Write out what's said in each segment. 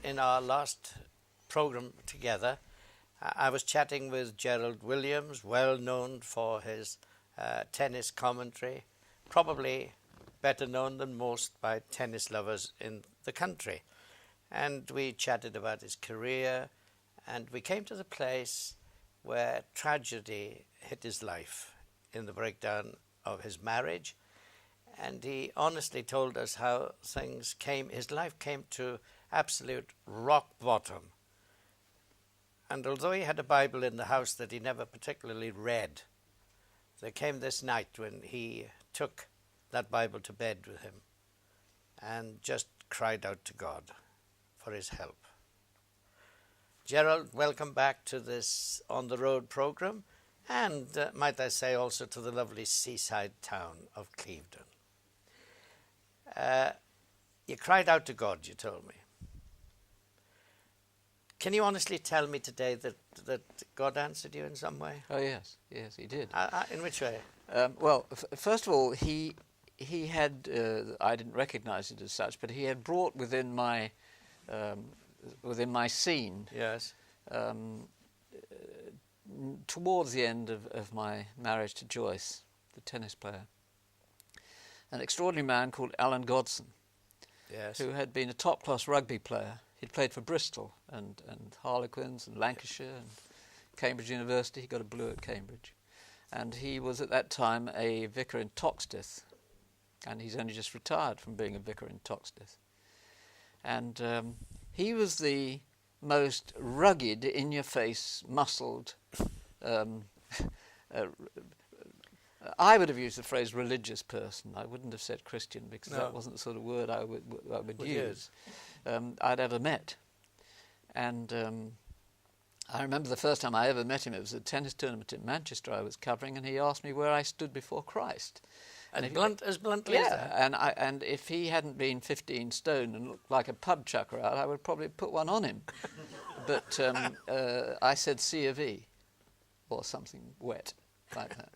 in our last program together, I was chatting with Gerald Williams, well known for his tennis commentary, probably better known than most by tennis lovers in the country. And we chatted about his career, and we came to the place where tragedy hit his life in the breakdown of his marriage. And he honestly told us how his life came to absolute rock bottom. And although he had a Bible in the house that he never particularly read, there came this night when he took that Bible to bed with him and just cried out to God for his help. Gerald, welcome back to this On the Road program, and might I say also to the lovely seaside town of Clevedon. You cried out to God, you told me. Can you honestly tell me today that God answered you in some way? Oh yes, he did. In which way? Well, first of all, he had, I didn't recognize it as such, but he had brought within my scene, yes, towards the end of my marriage to Joyce, the tennis player, an extraordinary man called Alan Godson, yes, who had been a top-class rugby player. He'd played for Bristol and Harlequins and Lancashire and Cambridge University. He got a blue at Cambridge. And he was at that time a vicar in Toxteth. And he's only just retired from being a vicar in Toxteth. And he was the most rugged, in-your-face, muscled, I would have used the phrase religious person. I wouldn't have said Christian because that wasn't the sort of word I would use. I'd ever met. And I remember the first time I ever met him, it was a tennis tournament in Manchester I was covering, and he asked me where I stood before Christ. As bluntly as that? And if he hadn't been 15 stone and looked like a pub chucker out, I would probably put one on him. But I said C of E, or something wet like that.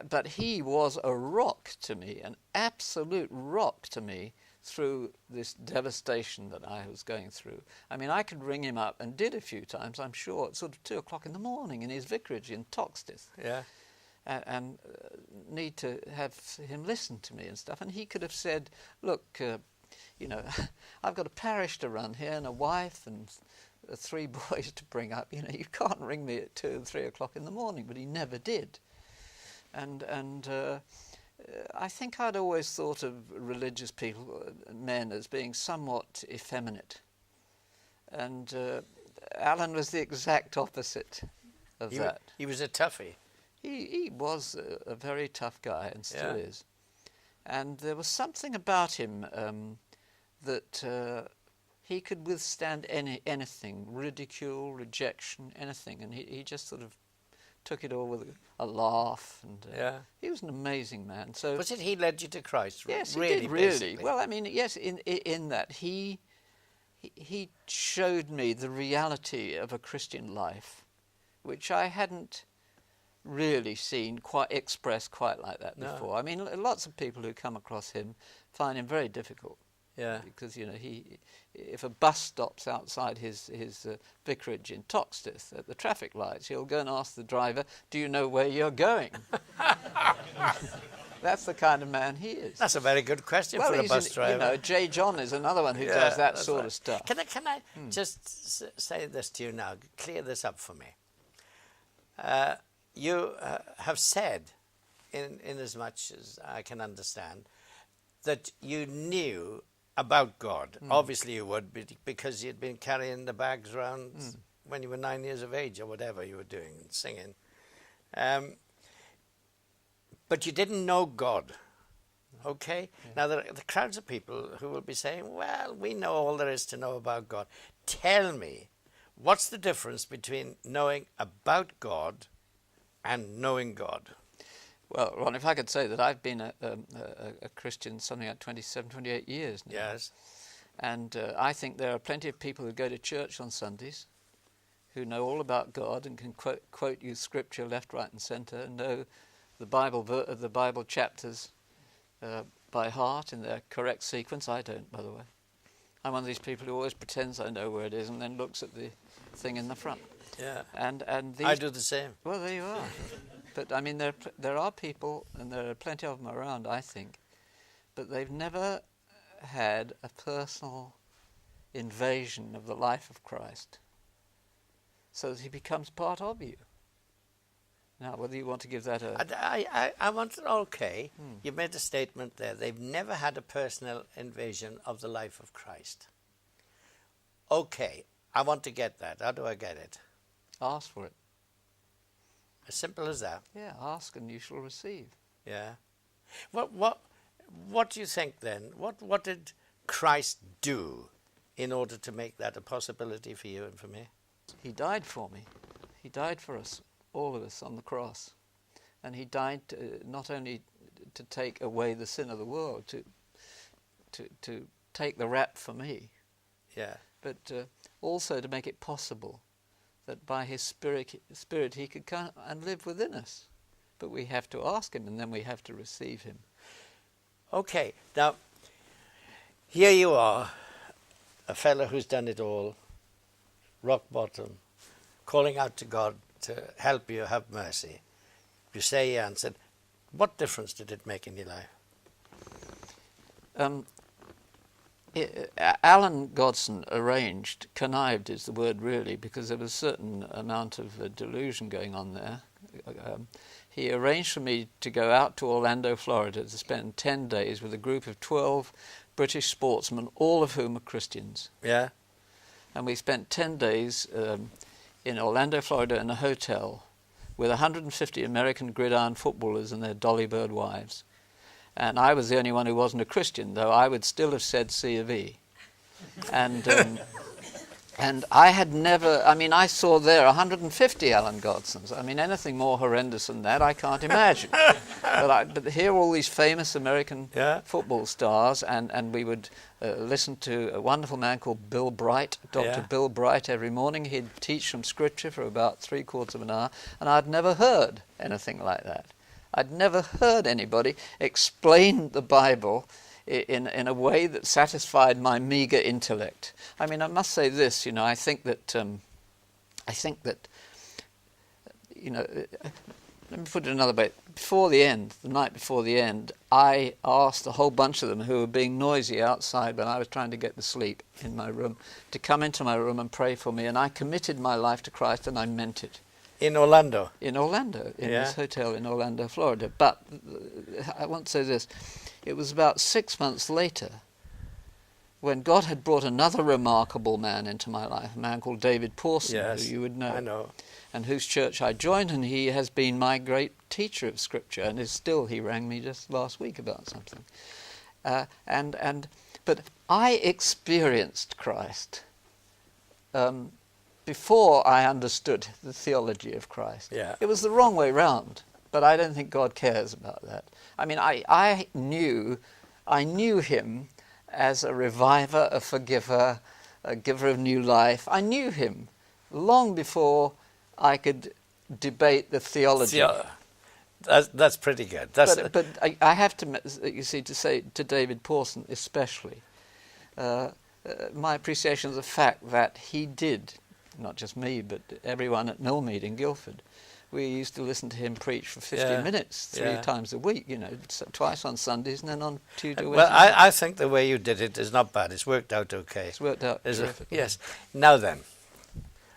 But he was a rock to me, an absolute rock to me through this devastation that I was going through. I mean, I could ring him up, and did a few times, I'm sure, at sort of 2 o'clock in the morning in his vicarage in Toxteth. Yeah. And need to have him listen to me and stuff. And he could have said, look, I've got a parish to run here and a wife and 3 boys to bring up. You can't ring me at 2 and 3 o'clock in the morning. But he never did. And I think I'd always thought of religious people, men, as being somewhat effeminate. And Alan was the exact opposite of that. He was a toughie. He was a very tough guy and still is. And there was something about him that he could withstand anything, ridicule, rejection, anything. And he just sort of took it all with a laugh. And he was an amazing man. So was it he led you to Christ? Yes, really, he did, really. Basically. Well, I mean, yes, in that he showed me the reality of a Christian life, which I hadn't really seen expressed quite like that before. I mean, lots of people who come across him find him very difficult. Yeah. Because if a bus stops outside his vicarage in Toxteth at the traffic lights, he'll go and ask the driver, "Do you know where you're going?" That's the kind of man he is. That's a very good question for a bus driver. J. John is another one who does that sort of stuff. Can I just say this to you now? Clear this up for me. You have said, in as much as I can understand, that you knew about God. Obviously you would, because you'd been carrying the bags around when you were 9 years of age or whatever you were doing and singing. But you didn't know God. Okay? Yeah. Now, there are the crowds of people who will be saying, well, we know all there is to know about God. Tell me, what's the difference between knowing about God and knowing God? Well, Ron, if I could say that I've been a Christian something like 27, 28 years now. Yes. And I think there are plenty of people who go to church on Sundays who know all about God and can quote you scripture left, right and centre and know the Bible chapters by heart in their correct sequence. I don't, by the way. I'm one of these people who always pretends I know where it is and then looks at the thing in the front. Yeah. And these, I do the same. well, there you are. But I mean, there are people, and there are plenty of them around, I think, but they've never had a personal invasion of the life of Christ, so that he becomes part of you. Now, whether you want to give that a... I want to, okay, you made a statement there. They've never had a personal invasion of the life of Christ. Okay, I want to get that. How do I get it? Ask for it. As simple as that. Yeah, ask and you shall receive. Yeah. What do you think then? What did Christ do in order to make that a possibility for you and for me? He died for me. He died for us, all of us, on the cross. And he died not only to take away the sin of the world, to take the rap for me, Yeah. but also to make it possible that by his Spirit he could come and live within us. But we have to ask him, and then we have to receive him. Okay, now, here you are, a fellow who's done it all, rock bottom, calling out to God to help you, have mercy. You say he answered. What difference did it make in your life? Alan Godson connived is the word really, because there was a certain amount of delusion going on there. He arranged for me to go out to Orlando, Florida, to spend 10 days with a group of 12 British sportsmen, all of whom are Christians. Yeah. And we spent 10 days in Orlando, Florida, in a hotel with 150 American gridiron footballers and their dolly bird wives. And I was the only one who wasn't a Christian, though I would still have said C of E. And I had never, I mean, I saw there 150 Alan Godsons. I mean, anything more horrendous than that, I can't imagine. But here are all these famous American football stars, and we would listen to a wonderful man called Bill Bright, Dr. Bill Bright, every morning. He'd teach from Scripture for about 3/4 of an hour, and I'd never heard anything like that. I'd never heard anybody explain the Bible in a way that satisfied my meager intellect. I mean, I must say this, you know, I think that, you know, let me put it another way. Before the end, the night before the end, I asked a whole bunch of them who were being noisy outside when I was trying to get to sleep in my room to come into my room and pray for me, and I committed my life to Christ, and I meant it. In Orlando? In Orlando, in this hotel in Orlando, Florida. But I want to say this. It was about 6 months later when God had brought another remarkable man into my life, a man called David Pawson, who you would know. I know. And whose church I joined, and he has been my great teacher of Scripture, and is still, he rang me just last week about something. But I experienced Christ before I understood the theology of Christ. Yeah. It was the wrong way round, but I don't think God cares about that. I mean, I knew him as a reviver, a forgiver, a giver of new life. I knew him long before I could debate the theology. That's pretty good. But I have to, you see, to say to David Pawson especially, my appreciation of the fact that he did, not just me, but everyone at Millmead in Guildford. We used to listen to him preach for 50 minutes, 3 times a week, you know, twice on Sundays and then on Tuesday, Wednesday. Well, I think the way you did it is not bad. It's worked out okay. It's worked out terrifically. Yes. Now then,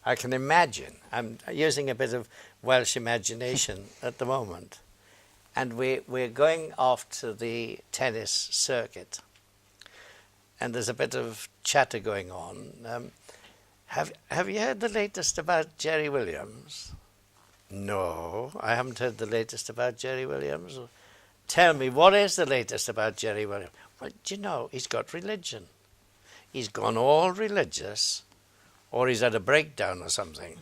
I can imagine, I'm using a bit of Welsh imagination at the moment, and we're going off to the tennis circuit, and there's a bit of chatter going on. Have you heard the latest about Gerry Williams? No, I haven't heard the latest about Gerry Williams. Tell me, what is the latest about Gerry Williams? Well, do you know, he's got religion. He's gone all religious, or he's had a breakdown or something.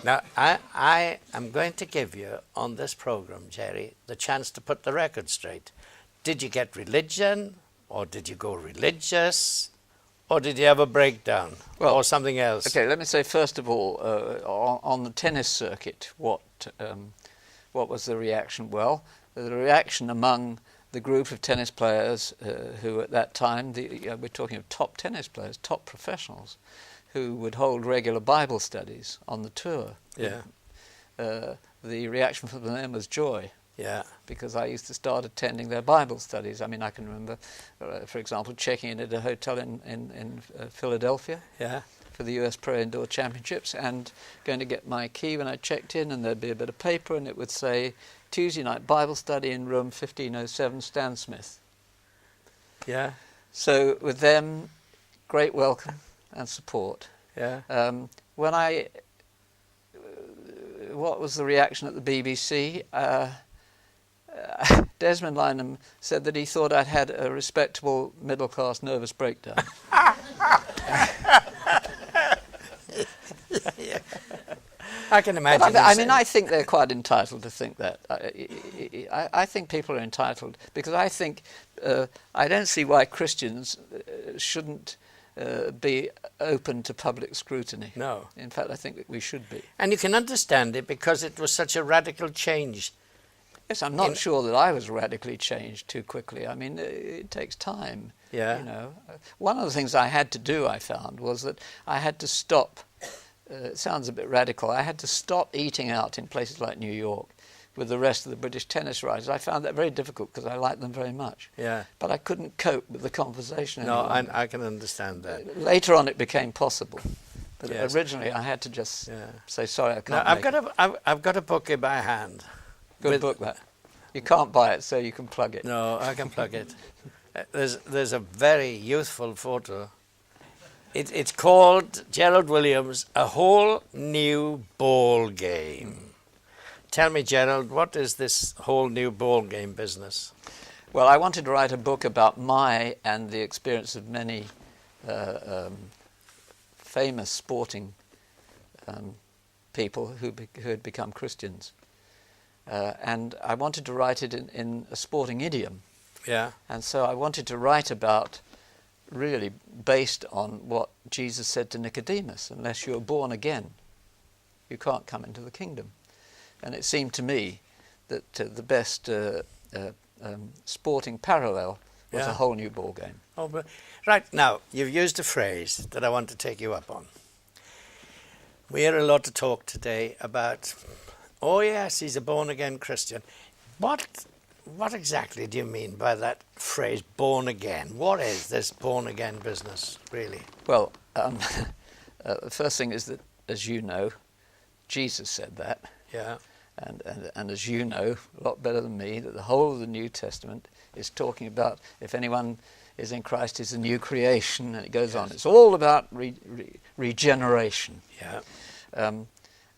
Now, I am going to give you, on this program, Gerry, the chance to put the record straight. Did you get religion, or did you go religious? Or did you have a breakdown, or something else? Okay, let me say first of all, on the tennis circuit, what was the reaction? Well, the reaction among the group of tennis players who at that time, we're talking of top tennis players, top professionals, who would hold regular Bible studies on the tour. Yeah. The reaction from them was joy. Yeah. Because I used to start attending their Bible studies. I mean, I can remember, for example, checking in at a hotel in Philadelphia. Yeah. For the US Pro Indoor Championships, and going to get my key when I checked in, and there'd be a bit of paper and it would say Tuesday night Bible study in room 1507, Stan Smith. Yeah. So with them, great welcome and support. Yeah. What was the reaction at the BBC? Desmond Lynam said that he thought I'd had a respectable middle-class nervous breakdown. Yeah. I can imagine. I mean, I think they're quite entitled to think that. I think people are entitled, because I think I don't see why Christians shouldn't be open to public scrutiny. No. In fact, I think that we should be. And you can understand it because it was such a radical change. Yes, I'm not sure that I was radically changed too quickly. I mean, it takes time. Yeah. You know, one of the things I had to do, I found, was that I had to stop. It sounds a bit radical. I had to stop eating out in places like New York with the rest of the British tennis writers. I found that very difficult because I liked them very much. Yeah. But I couldn't cope with the conversation No, anymore. I can understand that. Later on, it became possible. But Yes. originally, I had to just say, sorry, I can't make it. I've got a book in my hand. Good book, that. You can't buy it, so you can plug it. No, I can plug it. There's a very youthful photo. It's called, Gerald Williams, A Whole New Ball Game. Tell me, Gerald, what is this whole new ball game business? Well, I wanted to write a book about my and the experience of many famous sporting people who had become Christians. And I wanted to write it in a sporting idiom. Yeah. And so I wanted to write about, really based on what Jesus said to Nicodemus, unless you're born again, you can't come into the kingdom. And it seemed to me that the best sporting parallel was a whole new ball game. Oh, but, right, now, you've used a phrase that I want to take you up on. We hear a lot of talk today about, oh yes, he's a born-again Christian. What exactly do you mean by that phrase, born again? What is this born again business, really? Well, the first thing is that, as you know, Jesus said that. Yeah. And as you know, a lot better than me, that the whole of the New Testament is talking about if anyone is in Christ, is a new creation, and it goes on. It's all about regeneration. Yeah.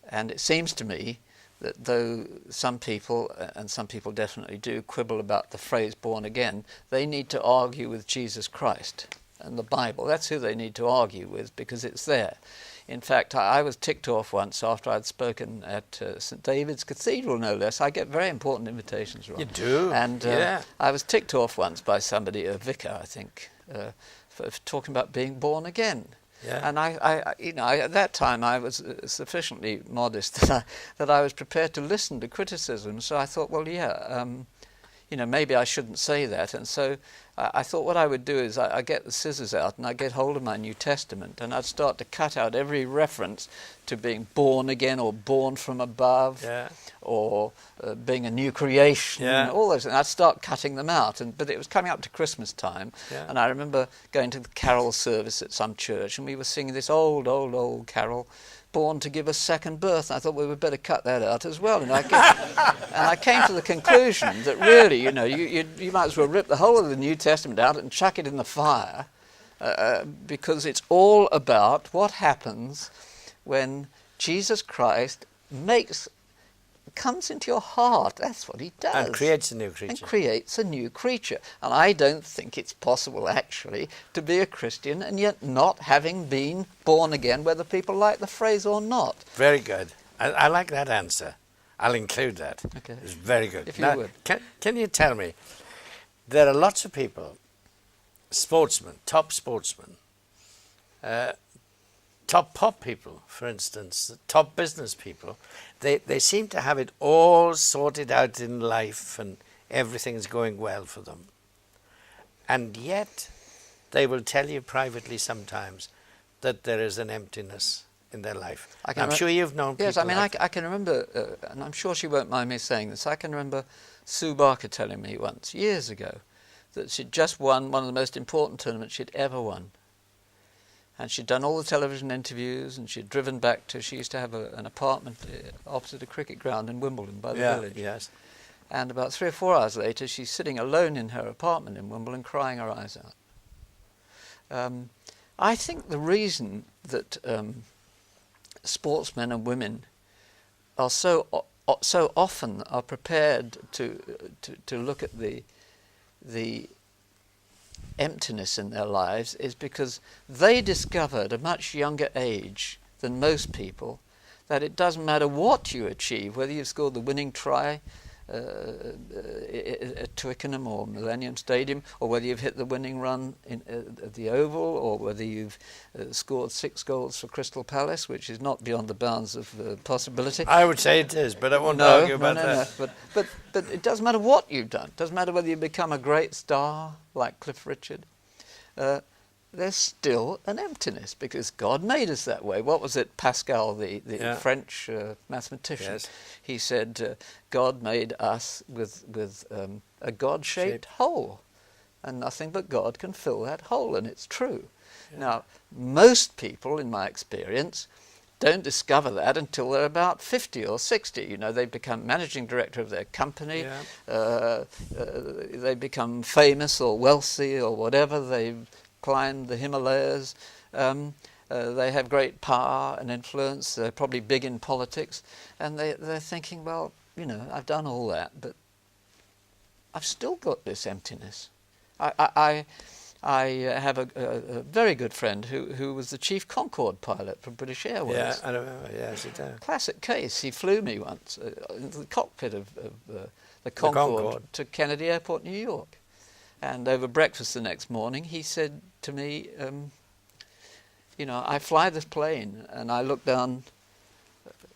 And it seems to me that though some people, and some people definitely do, quibble about the phrase born again, they need to argue with Jesus Christ and the Bible. That's who they need to argue with, because it's there. In fact, I was ticked off once after I'd spoken at St. David's Cathedral, no less. I get very important invitations, Ron. You do? And I was ticked off once by somebody, a vicar, I think, for talking about being born again. Yeah. And I at that time I was sufficiently modest that I was prepared to listen to criticism. So I thought, well, maybe I shouldn't say that. And so I thought what I would do is I get the scissors out and I get hold of my New Testament and I'd start to cut out every reference to being born again or born from above or being a new creation, all those things. I'd start cutting them out. But it was coming up to Christmas time and I remember going to the carol service at some church and we were singing this old carol, Born to Give Us Second Birth. And I thought we would better cut that out as well. And I came to the conclusion that really, you might as well rip the whole of the New Testament out and chuck it in the fire because it's all about what happens when Jesus Christ comes into your heart. That's what he does. And creates a new creature. And creates a new creature. And I don't think it's possible, actually, to be a Christian and yet not having been born again, whether people like the phrase or not. Very good. I like that answer. I'll include that. Okay. It's very good. If you would. Can you tell me, there are lots of people, sportsmen, top pop people, for instance, top business people, they seem to have it all sorted out in life and everything's going well for them. And yet, they will tell you privately sometimes that there is an emptiness in their life. I'm sure you've known people. Yes, I mean, like I can remember, and I'm sure she won't mind me saying this, I can remember Sue Barker telling me once, years ago, that she'd just won one of the most important tournaments she'd ever won. And she'd done all the television interviews, and she'd driven back to, she used to have an apartment opposite a cricket ground in Wimbledon by the village. Yes. And about 3 or 4 hours later, she's sitting alone in her apartment in Wimbledon, crying her eyes out. I think the reason that sportsmen and women are so often are prepared to look at the emptiness in their lives is because they discovered at a much younger age than most people that it doesn't matter what you achieve, whether you've scored the winning try at Twickenham or Millennium Stadium, or whether you've hit the winning run at the Oval, or whether you've scored 6 goals for Crystal Palace, which is not beyond the bounds of possibility. I would say it is, but I won't argue about that. No. But it doesn't matter what you've done. It doesn't matter whether you become a great star like Cliff Richard. There's still an emptiness because God made us that way. What was it, Pascal, the French mathematician? Yes. He said, God made us with a God-shaped hole, and nothing but God can fill that hole, and it's true. Yeah. Now, most people, in my experience, don't discover that until they're about 50 or 60. You know, they become managing director of their company, they become famous or wealthy or whatever, they've climbed the Himalayas, they have great power and influence, they're probably big in politics, and they're thinking, well, you know, I've done all that, but I've still got this emptiness. I have a very good friend who was the chief Concorde pilot for British Airways. Yeah, I remember, yes, he did. Classic case. He flew me once into the cockpit of the Concorde to Kennedy Airport, New York. And over breakfast the next morning, he said to me, you know, I fly this plane and I look down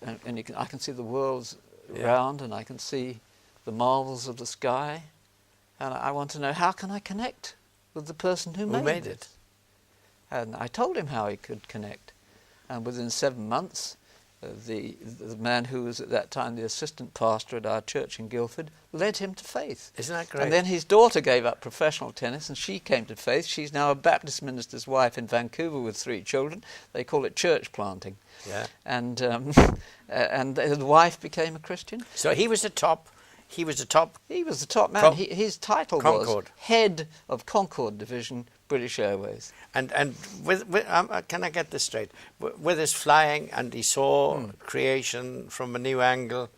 and I can see the world's round and I can see the marvels of the sky. And I want to know, how can I connect with the person who made it? And I told him how he could connect. And within 7 months, the man who was at that time the assistant pastor at our church in Guildford led him to faith. Isn't that great? And then his daughter gave up professional tennis and she came to faith. She's now a Baptist minister's wife in Vancouver with 3 children. They call it church planting. Yeah. And the wife became a Christian. So he was the top. He was the top man. His title was head of Concorde Division, British Airways. And can I get this straight? With his flying, and he saw creation from a new angle.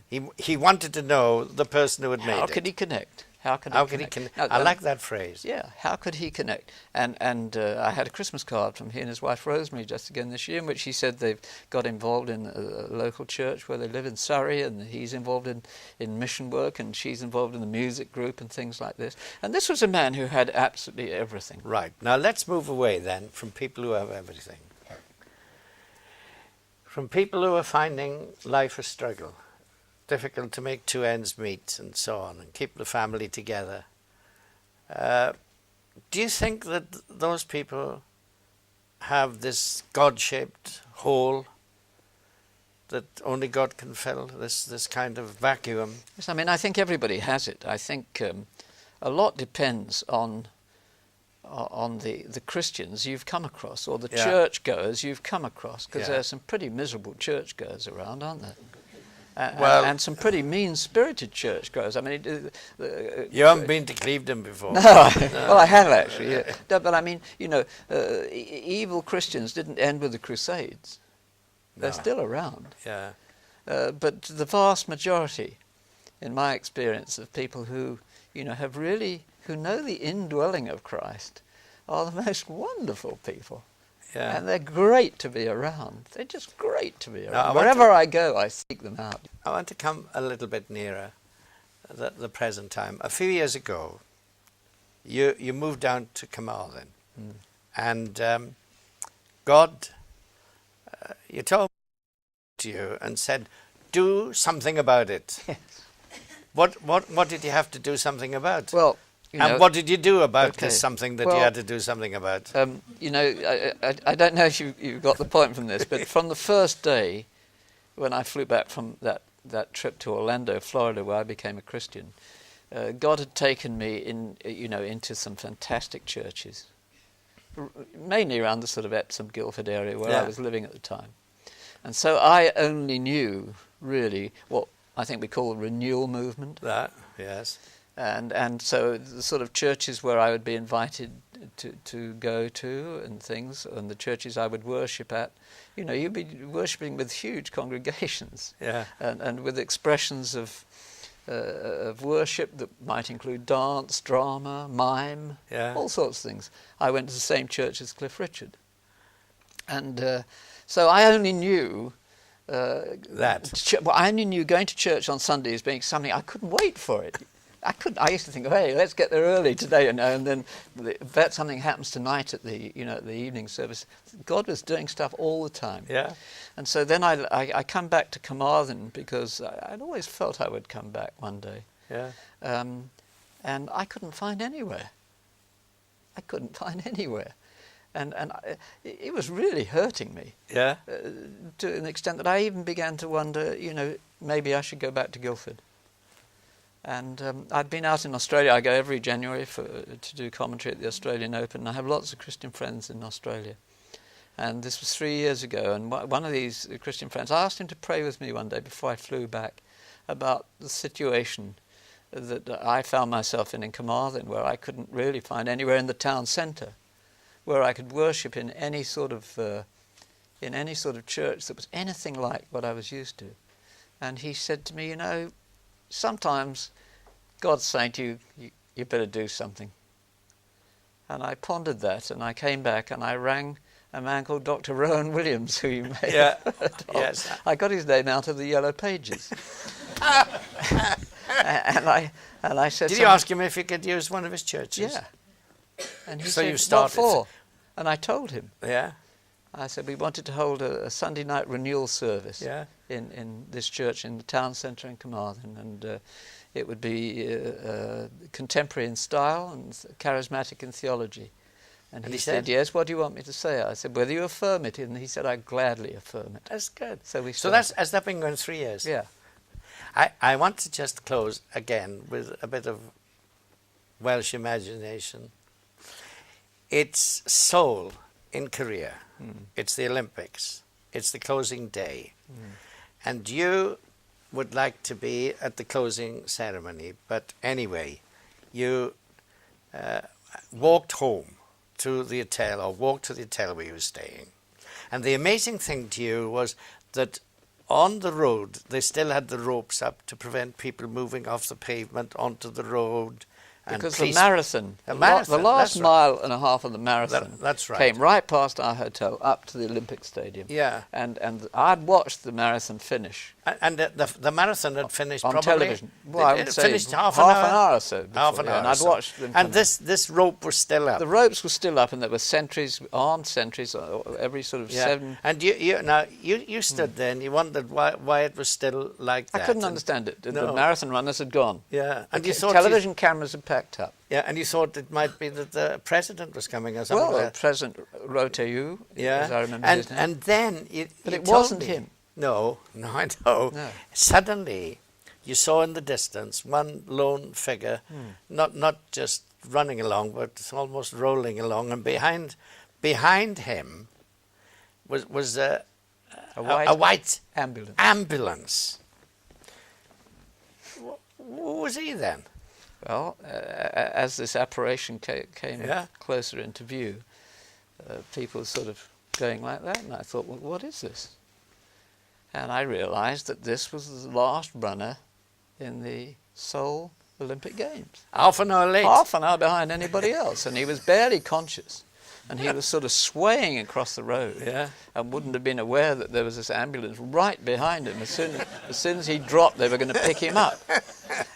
He wanted to know the person who had made it. How could he connect? How could he connect? I like that phrase. Yeah, how could he connect? And I had a Christmas card from he and his wife Rosemary just again this year, in which he said they've got involved in a local church where they live in Surrey, and he's involved in mission work, and she's involved in the music group and things like this. And this was a man who had absolutely everything. Right. Now let's move away then from people who have everything. From people who are finding life a struggle. Difficult to make 2 ends meet and so on, and keep the family together. Do you think that those people have this God-shaped hole that only God can fill, this kind of vacuum? Yes, I mean, I think everybody has it. I think a lot depends on the Christians you've come across, or the churchgoers you've come across, because there are some pretty miserable churchgoers around, aren't there? And some pretty mean-spirited churchgoers. I mean, you haven't been to Clevedon before. No, well, I have actually. Yeah. No, but I mean, you know, evil Christians didn't end with the Crusades. They're still around. Yeah. But the vast majority, in my experience, of people who, you know, who know the indwelling of Christ, are the most wonderful people. Yeah. And they're great to be around. They're just great to be around. Wherever I go, I seek them out. I want to come a little bit nearer the present time. A few years ago, you moved down to Carmarthen, and God, you told to you and said, do something about it. Yes. What did you have to do something about? Well, and what did you do about okay. this something that Well, you had to do something about? I don't know if you got the point from this, but from the first day when I flew back from that trip to Orlando, Florida, where I became a Christian, God had taken me into some fantastic churches, mainly around the sort of Epsom, Guildford area where I was living at the time. And so I only knew really what I think we call the renewal movement. That, yes. And so the sort of churches where I would be invited to go to and things, and the churches I would worship at, you'd be worshipping with huge congregations, and with expressions of worship that might include dance, drama, mime, all sorts of things. I went to the same church as Cliff Richard, and so I only knew I only knew going to church on Sundays being something I couldn't wait for it. I used to think, hey, let's get there early today, and then bet something happens tonight at the evening service. God was doing stuff all the time. Yeah. And so then I come back to Carmarthen because I'd always felt I would come back one day. Yeah. And I couldn't find anywhere. And it was really hurting me. Yeah. To an extent that I even began to wonder, maybe I should go back to Guildford. And I'd been out in Australia. I go every January to do commentary at the Australian Open. And I have lots of Christian friends in Australia. And this was 3 years ago. And one of these Christian friends, I asked him to pray with me one day before I flew back about the situation that I found myself in Carmarthen, where I couldn't really find anywhere in the town centre where I could worship in any sort of church that was anything like what I was used to. And he said to me, sometimes God's saying to you, you better do something. And I pondered that, and I came back and I rang a man called Dr. Gerald Williams, who you may have heard of. Yes. I got his name out of the Yellow Pages. and I said, did you ask him if he could use one of his churches? Yeah. And he so said, you started. What for? And I told him. Yeah. I said, we wanted to hold a Sunday night renewal service in this church in the town centre in Carmarthen, and it would be contemporary in style and charismatic in theology. And he said, yes, what do you want me to say? I said, whether you affirm it. And he said, I gladly affirm it. That's good. So has that been going 3 years? Yeah. I want to just close again with a bit of Welsh imagination. It's Seoul in Korea. It's the Olympics. It's the closing day. And you would like to be at the closing ceremony. But anyway, you walked home to the hotel, or walked to the hotel where you were staying. And the amazing thing to you was that on the road, they still had the ropes up to prevent people moving off the pavement onto the road. Because the marathon, the last mile and a half of the marathon came right past our hotel up to the Olympic Stadium. Yeah. And I'd watched the marathon finish. And the marathon had finished on probably... television. Well, I would say finished half an hour or so before. Half an hour and I'd watched them. And this rope was still up. The ropes were still up, and there were sentries, armed sentries, every sort of 7... And you stood there and you wondered why it was still like that. I couldn't understand it. The marathon runners had gone. Yeah. And you thought television cameras had packed up. Yeah, and you thought it might be that the president was coming or something. Well, President Roteyu, as I remember his name. And then but it wasn't him. No, I know. No. Suddenly, you saw in the distance one lone figure, not just running along, but almost rolling along, and behind him was a white ambulance. Who was he then? Well, as this apparition came closer into view, people were sort of going like that, and I thought, well, what is this? And I realised that this was the last runner in the Seoul Olympic Games. Half an hour late. Half an hour behind anybody else, and he was barely conscious. And he was sort of swaying across the road, and wouldn't have been aware that there was this ambulance right behind him. As soon as he dropped, they were going to pick him up.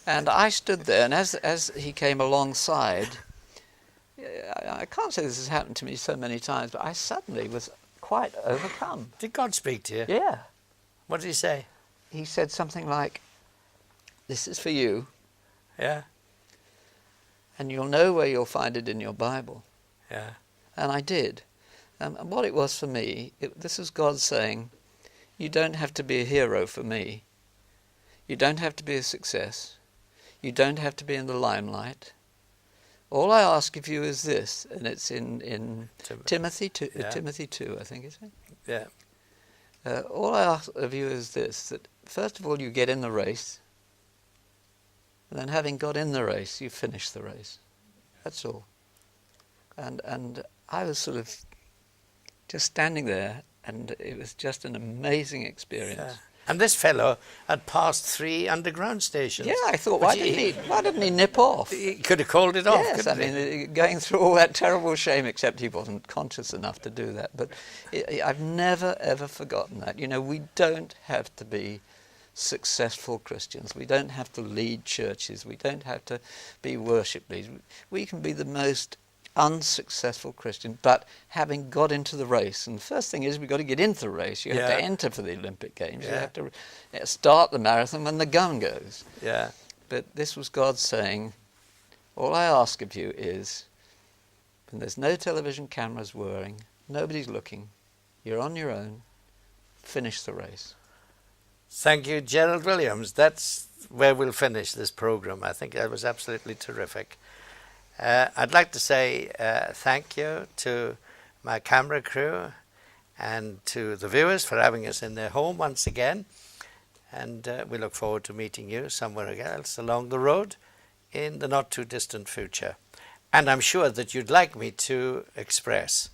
And I stood there, and as he came alongside, I can't say this has happened to me so many times, but I suddenly was quite overcome. Did God speak to you? Yeah. What did he say? He said something like, this is for you, Yeah. and you'll know where you'll find it in your Bible. Yeah. And I did. And what it was for me, this is God saying, you don't have to be a hero for me. You don't have to be a success. You don't have to be in the limelight. All I ask of you is this, and it's in Timothy 2, Yeah. Timothy 2, I think, is it? Yeah. All I ask of you is this, that first of all you get in the race, and then having got in the race, you finish the race. That's all. And I was sort of just standing there, and it was just an amazing experience. Yeah. And this fellow had passed 3 underground stations. Yeah, I thought, why didn't he nip off? He could have called it off, Yes, I couldn't he? mean, going through all that terrible shame, except he wasn't conscious enough to do that. But I've never, ever forgotten that. You know, we don't have to be successful Christians. We don't have to lead churches. We don't have to be worship leaders. We can be the most unsuccessful Christian, but having got into the race. And the first thing is we've got to get into the race. You have to enter for the Olympic Games. Yeah. You have to start the marathon when the gun goes. Yeah. But this was God saying, all I ask of you is, when there's no television cameras whirring, nobody's looking, you're on your own, finish the race. Thank you, Gerald Williams. That's where we'll finish this program. I think that was absolutely terrific. I'd like to say thank you to my camera crew and to the viewers for having us in their home once again. And we look forward to meeting you somewhere else along the road in the not too distant future. And I'm sure that you'd like me to express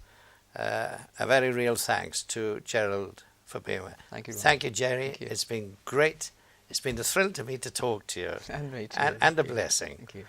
a very real thanks to Gerald for being with. Thank you. Thank you, Jerry. Thank you. It's been great. It's been a thrill to me to talk to you. And me too. And a blessing. Thank you.